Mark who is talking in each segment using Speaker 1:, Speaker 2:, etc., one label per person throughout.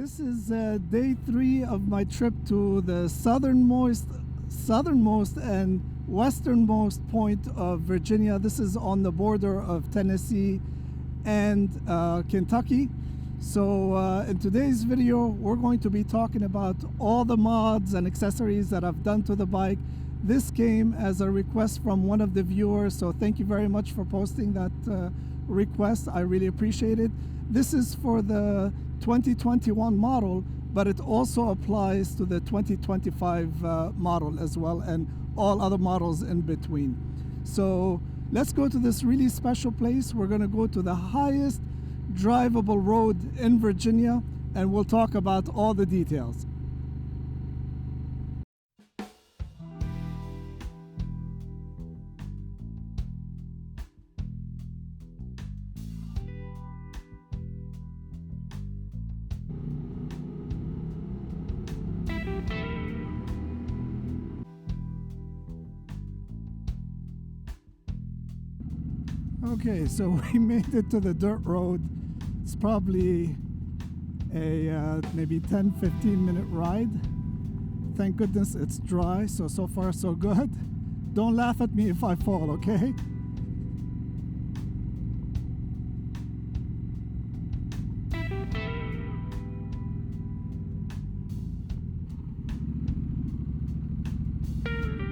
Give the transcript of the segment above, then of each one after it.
Speaker 1: This is day 3 of my trip to the southernmost and westernmost point of Virginia. This is on the border of Tennessee and Kentucky. So in today's video, we're going to be talking about all the mods and accessories that I've done to the bike. This came as a request from one of the viewers, so thank you very much for posting that request. I really appreciate it. This is for the 2021 model, but it also applies to the 2025 model as well, and all other models in between. So let's go to this really special place. We're going to go to the highest drivable road in Virginia, and we'll talk about all the details. Okay, so we made it to the dirt road. It's probably a maybe 10-15 minute ride. Thank goodness it's dry, so far so good. Don't laugh at me if I fall, okay?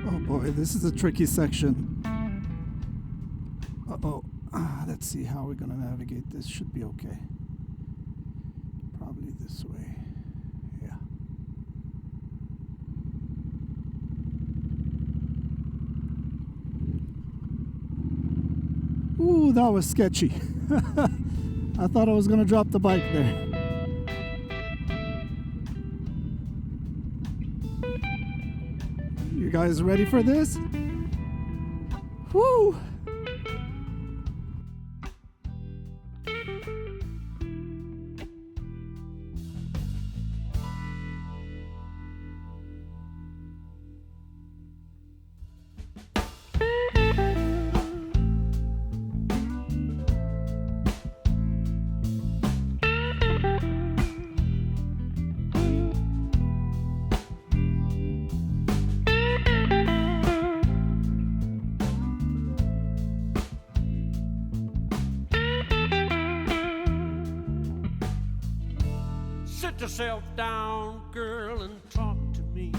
Speaker 1: Oh boy, this is a tricky section. Uh-oh. Let's see how we're going to navigate this. Should be okay. Probably this way. Yeah. Ooh, that was sketchy. I thought I was going to drop the bike there. You guys ready for this? Woo!
Speaker 2: Sit yourself down, girl, and talk to me.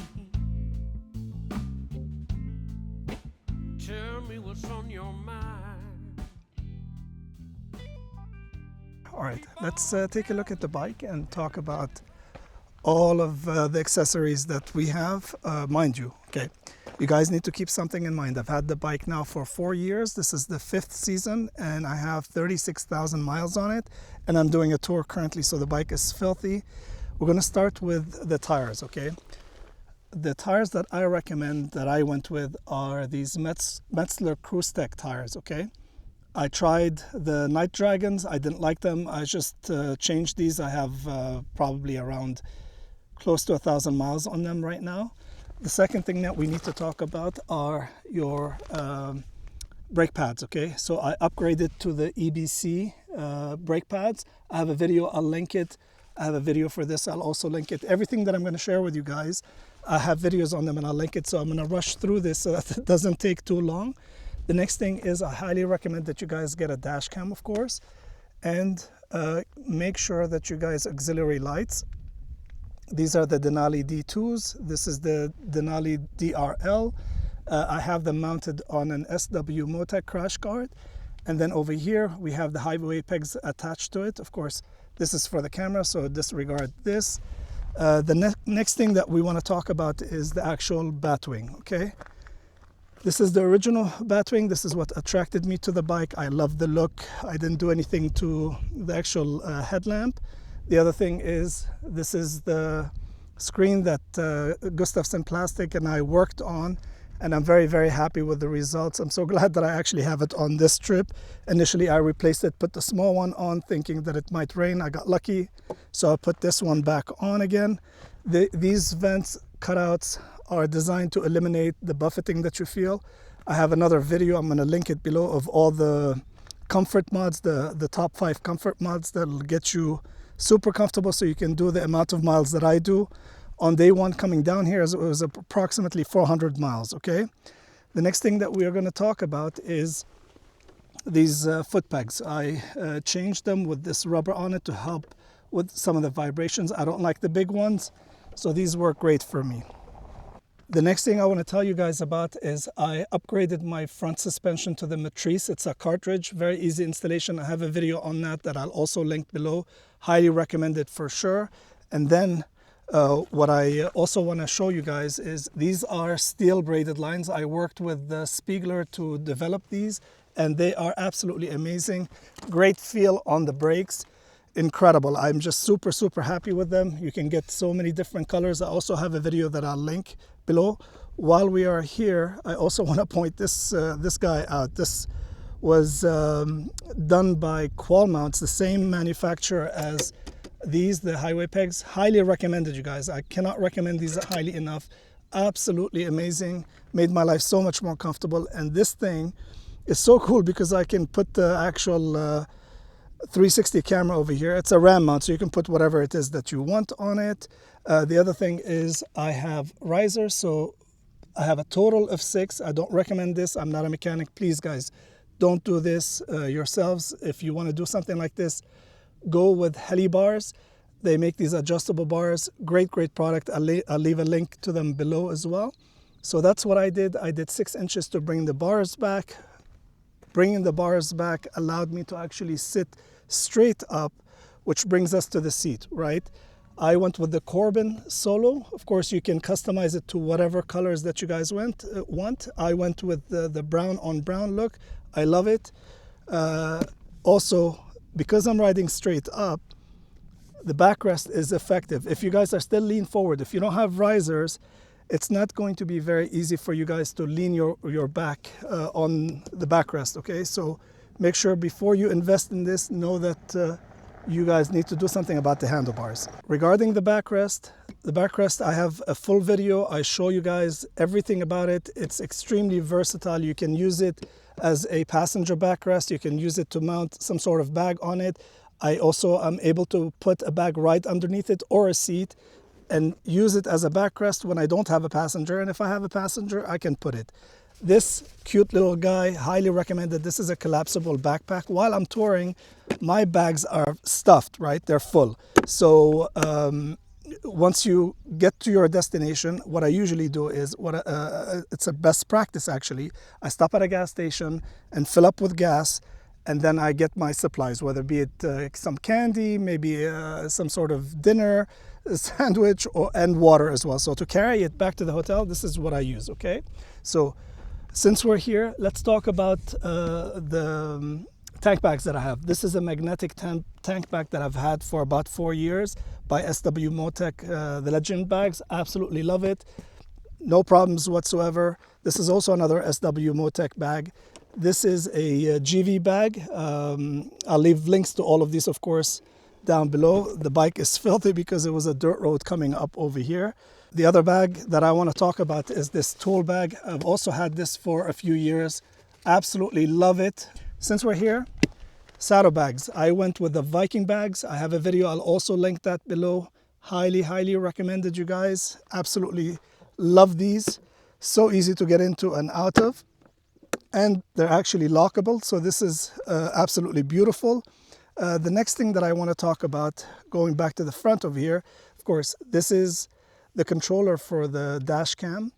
Speaker 2: Tell me what's on your mind.
Speaker 1: All right, let's take a look at the bike and talk about all of the accessories that we have. Mind you, okay, you guys need to keep something in mind. I've had the bike now for 4 years. This is the 5th season, and I have 36,000 miles on it, and I'm doing a tour currently, so the bike is filthy. We're going to start with the tires, okay? The tires that I recommend, that I went with, are these Metzeler Cruisetec tires, okay? I tried the Night Dragons. I didn't like them. I just changed these. I have probably around close to 1,000 miles on them right now. The second thing that we need to talk about are your brake pads, okay? So I upgraded to the EBC brake pads. I have a video, I'll link it. I have a video for this, I'll also link it. Everything that I'm going to share with you guys, I have videos on them and I'll link it. So I'm going to rush through this so that it doesn't take too long. The next thing is I highly recommend that you guys get a dash cam, of course, and make sure that you guys auxiliary lights. These are the Denali D2s. This is the Denali DRL. I have them mounted on an SW Motec crash guard. And then over here, we have the highway pegs attached to it. Of course, this is for the camera, so disregard this. The next thing that we want to talk about is the actual Batwing, okay? This is the original Batwing. This is what attracted me to the bike. I love the look. I didn't do anything to the actual headlamp. The other thing is, this is the screen that Gustafsson Plastic and I worked on, and I'm very, very happy with the results. I'm so glad that I actually have it on this trip. Initially, I replaced it, put the small one on, thinking that it might rain. I got lucky, so I put this one back on again. These vents cutouts are designed to eliminate the buffeting that you feel. I have another video, I'm going to link it below, of all the comfort mods, the top 5 comfort mods that'll get you super comfortable so you can do the amount of miles that I do. On day 1 coming down here, it was approximately 400 miles, okay? The next thing that we are going to talk about is these foot pegs. I changed them with this rubber on it to help with some of the vibrations. I don't like the big ones, so these work great for me. The next thing I want to tell you guys about is I upgraded my front suspension to the Matrice. It's a cartridge, very easy installation. I have a video on that I'll also link below. Highly recommend it for sure. And then what I also want to show you guys is these are steel braided lines. I worked with Spiegler to develop these, and they are absolutely amazing. Great feel on the brakes. Incredible. I'm just super happy with them. You can get so many different colors. I also have a video that I'll link below. While we are here, I also want to point this guy out. This was done by qualmounts, the same manufacturer as these, the highway pegs. Highly recommended, you guys. I cannot recommend these highly enough. Absolutely amazing. Made my life so much more comfortable. And this thing is so cool because I can put the actual 360 camera over here. It's a RAM mount, so you can put whatever it is that you want on it. The other thing is I have risers, so I have a total of 6. I don't recommend this. I'm not a mechanic. Please, guys, don't do this yourselves. If you want to do something like this, go with Handlebars. They make these adjustable bars. Great product. I'll leave a link to them below as well. So that's what I did. I did 6 inches to bring the bars back. Bringing the bars back allowed me to actually sit straight up, which brings us to the seat, right? I went with the Corbin Solo. Of course, you can customize it to whatever colors that you guys want. I went with the brown on brown look. I love it. Also, because I'm riding straight up, the backrest is effective. If you guys are still lean forward, if you don't have risers, it's not going to be very easy for you guys to lean your back on the backrest, okay? So make sure before you invest in this, know that you guys need to do something about the handlebars. Regarding the backrest, I have a full video. I show you guys everything about it. It's extremely versatile. You can use it as a passenger backrest. You can use it to mount some sort of bag on it. I also am able to put a bag right underneath it or a seat and use it as a backrest when I don't have a passenger. And if I have a passenger, I can put it. This cute little guy, highly recommended. This is a collapsible backpack. While I'm touring, my bags are stuffed, right? They're full. So once you get to your destination, what I usually do is, it's a best practice actually. I stop at a gas station and fill up with gas, and then I get my supplies, whether be it some candy, maybe some sort of dinner, sandwich, and water as well. So to carry it back to the hotel, this is what I use, okay? So since we're here, let's talk about the tank bags that I have. This is a magnetic tank bag that I've had for about 4 years by SW Motec, the Legend bags. Absolutely love it. No problems whatsoever. This is also another SW Motec bag. This is a GV bag. I'll leave links to all of these, of course, down below. The bike is filthy because it was a dirt road coming up over here. The other bag that I want to talk about is this tool bag. I've also had this for a few years. Absolutely love it. Since we're here, saddlebags. I went with the Viking bags. I have a video. I'll also link that below. Highly recommended, you guys. Absolutely love these. So easy to get into and out of. And they're actually lockable. So this is absolutely beautiful. The next thing that I want to talk about, going back to the front over here, of course, this is the controller for the dash cam.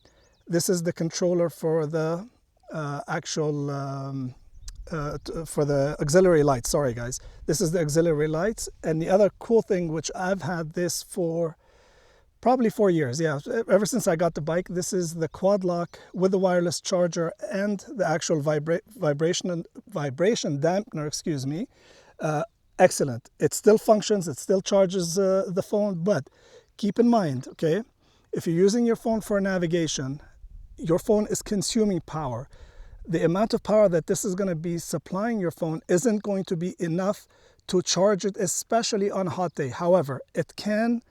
Speaker 1: This is the controller for the for the auxiliary lights. Sorry guys, this is the auxiliary lights. And the other cool thing, which I've had this for probably 4 years, yeah, ever since I got the bike, this is the quad lock with the wireless charger and the actual vibration dampener, excuse me. Excellent. It still functions, it still charges the phone, but keep in mind, okay, if you're using your phone for navigation, your phone is consuming power. The amount of power that this is going to be supplying your phone isn't going to be enough to charge it, especially on a hot day. However, it can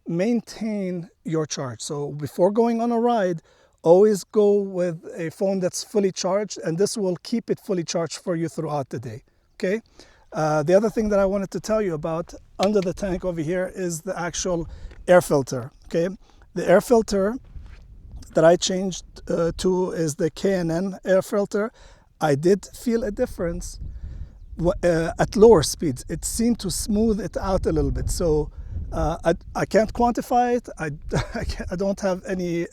Speaker 1: maintain your charge. So before going on a ride, always go with a phone that's fully charged, and this will keep it fully charged for you throughout the day. okay? The other thing that I wanted to tell you about under the tank over here is the actual air filter, okay? The air filter that I changed to is the K&N Air Filter. I did feel a difference at lower speeds. It seemed to smooth it out a little bit. So I can't quantify it. I don't have any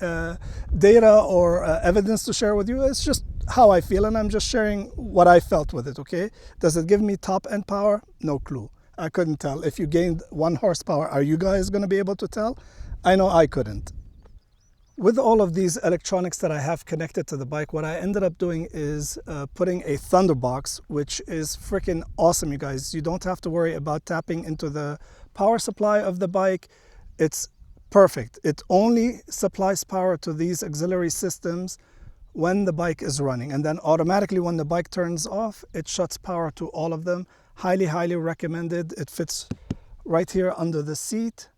Speaker 1: data or evidence to share with you. It's just how I feel, and I'm just sharing what I felt with it, okay? Does it give me top end power? No clue. I couldn't tell. If you gained 1 horsepower, are you guys going to be able to tell? I know I couldn't. With all of these electronics that I have connected to the bike, what I ended up doing is putting a Thunderbox, which is freaking awesome, you guys. You don't have to worry about tapping into the power supply of the bike. It's perfect. It only supplies power to these auxiliary systems when the bike is running, and then automatically when the bike turns off, it shuts power to all of them. Highly, highly recommended. It fits right here under the seat.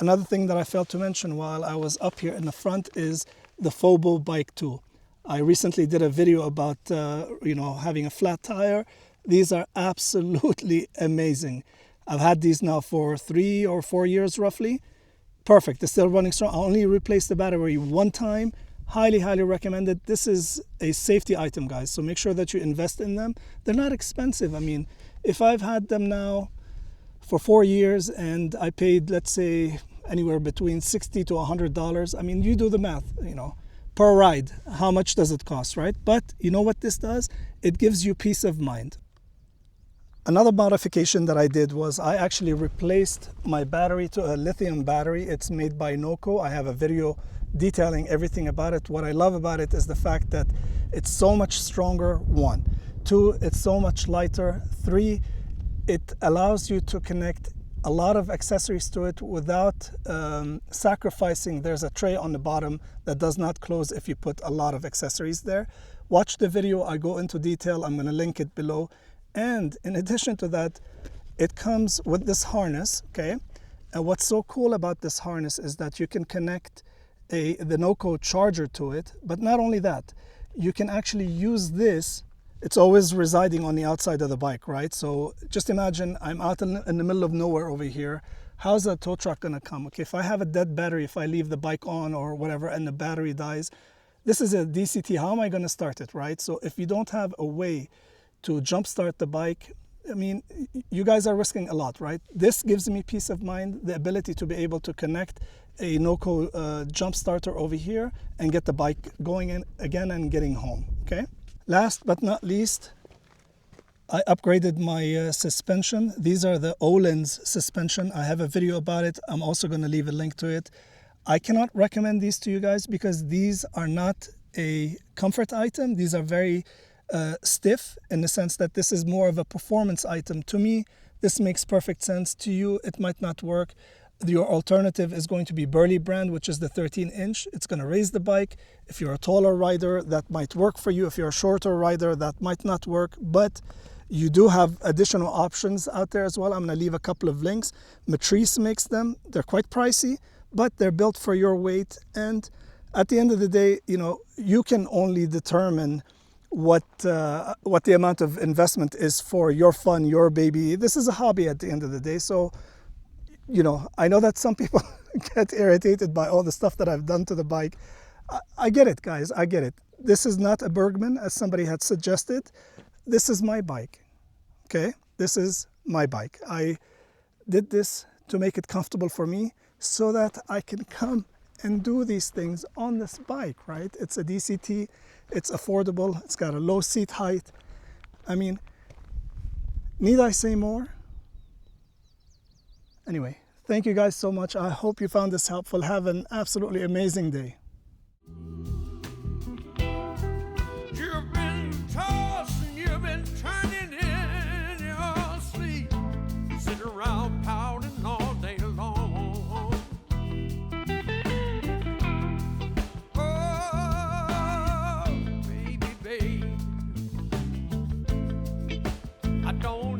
Speaker 1: Another thing that I failed to mention while I was up here in the front is the FOBO bike too. I recently did a video about having a flat tire. These are absolutely amazing. I've had these now for 3 or 4 years roughly. Perfect. They're still running strong. I only replaced the battery 1 time. Highly, highly recommended. This is a safety item, guys, so make sure that you invest in them. They're not expensive. I mean, if I've had them now for 4 years and I paid, let's say, anywhere between $60 to $100, I mean, you do the math, per ride, how much does it cost, right? But you know what this does? It gives you peace of mind. Another modification that I did was I actually replaced my battery to a lithium battery. It's made by NOCO. I have a video detailing everything about it. What I love about it is the fact that it's so much stronger, 1. 2, it's so much lighter. 3, it allows you to connect a lot of accessories to it without sacrificing. There's a tray on the bottom that does not close if you put a lot of accessories there. Watch the video. I go into detail. I'm going to link it below. And in addition to that, it comes with this harness, okay? And what's so cool about this harness is that you can connect the NOCO charger to it. But not only that, you can actually use this. It's always residing on the outside of the bike, right? So just imagine I'm out in the middle of nowhere over here. How's a tow truck gonna come? Okay, if I have a dead battery, if I leave the bike on or whatever and the battery dies, this is a DCT. How am I gonna start it, right? So if you don't have a way to jumpstart the bike, I mean, you guys are risking a lot, right? This gives me peace of mind, the ability to be able to connect a NOCO jump starter over here and get the bike going in again and getting home, okay? Last but not least, I upgraded my suspension. These are the Öhlins suspension. I have a video about it. I'm also going to leave a link to it. I cannot recommend these to you guys because these are not a comfort item. These are very stiff in the sense that this is more of a performance item. To me, this makes perfect sense. To you, it might not work. Your alternative is going to be Burley brand, which is the 13-inch. It's going to raise the bike. If you're a taller rider, that might work for you. If you're a shorter rider, that might not work. But you do have additional options out there as well. I'm going to leave a couple of links. Metzeler makes them. They're quite pricey, but they're built for your weight. And at the end of the day, you can only determine what the amount of investment is for your fun, your baby. This is a hobby at the end of the day. So, I know that some people get irritated by all the stuff that I've done to the bike. I get it, guys. I get it. This is not a Bergman, as somebody had suggested. This is my bike, okay? This is my bike. I did this to make it comfortable for me so that I can come and do these things on this bike, right? It's a DCT. It's affordable. It's got a low seat height. I mean, need I say more? Anyway, thank you guys so much. I hope you found this helpful. Have an absolutely amazing day.
Speaker 2: You've been tossing, you've been turning in your sleep, sit around pouting all day long. Oh, baby, babe, I don't